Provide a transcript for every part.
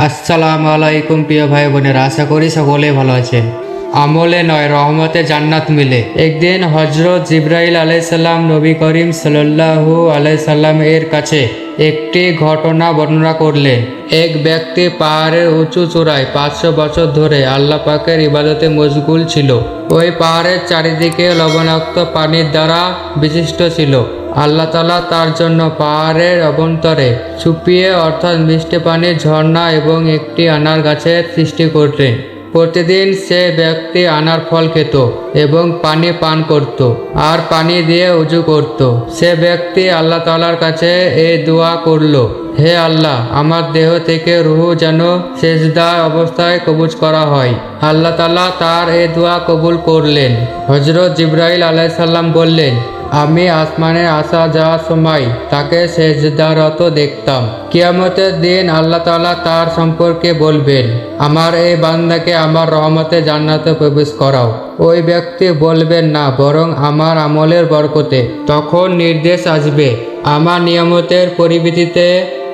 আসসালামু আলাইকুম প্রিয় ভাই বোনেরা, আশা করি সকলে ভালো আছেন। আমলে নয় রহমতে জান্নাত মিলে। একদিন হজরত জিবরাইল আলাইসাল্লাম নবী করিম সাল্লাল্লাহু আলাইসাল্লাম এর কাছে একটি ঘটনা বর্ণনা করলেন। এক ব্যক্তি পাহাড়ের উঁচু চূড়ায় 500 বছর ধরে আল্লাহ পাকের ইবাদতে মশগুল ছিল। ওই পাহাড়ের চারিদিকে লবণাক্ত পানির দ্বারা বিশিষ্ট ছিল। আল্লাহ তাআলা তার জন্য পাহাড়ের অভ্যন্তরে ছুপিয়ে অর্থাৎ মিষ্টি পানির ঝর্ণা এবং একটি আনার গাছের সৃষ্টি করলেন। প্রতিদিন সে ব্যক্তি আনার ফল খেত এবং পানি পান করত আর পানি দিয়ে উজু করত। সে ব্যক্তি আল্লাহ তাআলার কাছে এই দোয়া করল, হে আল্লাহ, আমার দেহ থেকে রূহ যেন সেজদা অবস্থায় কবুজ করা হয়। আল্লাহ তাআলা তার এই দোয়া কবুল করলেন। হযরত জিবরাইল আলাইহিসসালাম বললেন, আমি আসমানে আসা যাওয়ার সময় তাকে সেজদারত দেখতাম। কিয়ামতের দিন আল্লাহ তাআলা তার সম্পর্কে বলবেন, আমার এই বান্দাকে আমার রহমতে জান্নাতে প্রবেশ করাও। ওই ব্যক্তি বলবেন, না, বরং আমার আমলের বরকতে। তখন নির্দেশ আসবে, আমার নিয়ামতের পরিবৃতিতে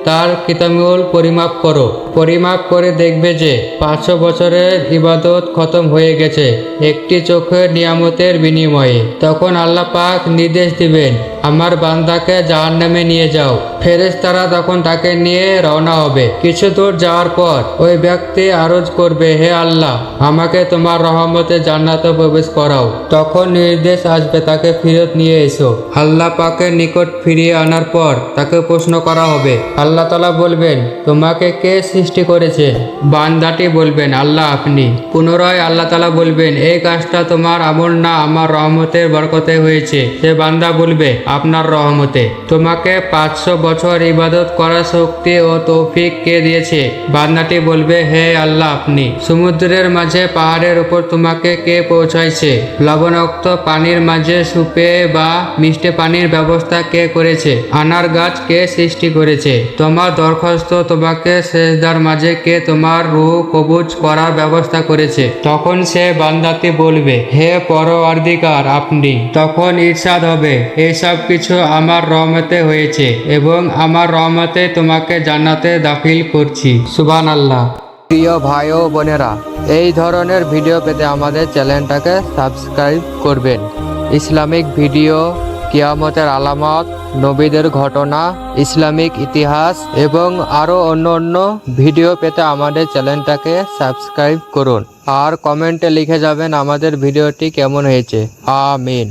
তার কিতামুল পরিমাপ করো। পরিমাপ করে দেখবে যে 500 বছরের ইবাদত খতম হয়ে গেছে একটি চোখের নিয়ামতের বিনিময়ে। তখন আল্লাহ পাক নির্দেশ দিবেন, আমার বান্দাকে জাহান্নামে নিয়ে যাও। ফেরেশতারা তখন তাকে নিয়ে রওনা হবে। কিছু দূর যাওয়ার পর ওই ব্যক্তি আরজ করবে, হে আল্লাহ, আমাকে তোমার রহমতে জান্নাতে প্রবেশ করাও। তখন নির্দেশ আসবে, তাকে ফিরত নিয়ে এসো। আল্লাহ পাকের নিকট ফিরিয়ে আনার পর তাকে প্রশ্ন করা হবে। আল্লাহ তাআলা বলবেন, তোমাকে কে সৃষ্টি করেছে? বান্দাটি বলবেন, আল্লাহ, আপনি। পুনরায় আল্লাহ তাআলা বলবেন, এই কাজটা তোমার আমল না, আমার রহমতের বরকতে হয়েছে। সে বান্দা বলবে, আপনার রহমতে। তোমাকে 500 বছর ইবাদত করার শক্তি ও তৌফিক কে দিয়েছে? বান্দাটি বলবে, হে আল্লাহ, আপনি। সমুদ্রের মাঝে পাহাড়ের উপর তোমাকে কে পৌঁছাইছে? লবণাক্ত পানির মাঝে সুপে বা মিষ্টি পানির ব্যবস্থা কে করেছে? আনার গাছ কে সৃষ্টি করেছে? তোমার দরখাস্ত তোমাকে সেজদার মাঝে কে তোমার রূহ কবুজ করার ব্যবস্থা করেছে? তখন সে বান্দাটি বলবে, হে পরওয়ারদিগার, আপনি। তখন ইরশাদ হবে, এসব কিছু আমার রহমতে হয়েছে এবং আমার রহমতে তোমাকে জান্নাতে দাখিল করছি। সুবহানাল্লাহ। প্রিয় ভাই ও বোনেরা, এই ধরনের ভিডিও পেতে আমাদের চ্যানেলটাকে সাবস্ক্রাইব করবেন। ইসলামিক ভিডিও, কিয়ামতের আলামত, নবীদের ঘটনা, ইসলামিক ইতিহাস এবং আরও অন্য ভিডিও পেতে আমাদের চ্যানেলটাকে সাবস্ক্রাইব করুন আর কমেন্টে লিখে যাবেন আমাদের ভিডিওটি কেমন হয়েছে। আমিন।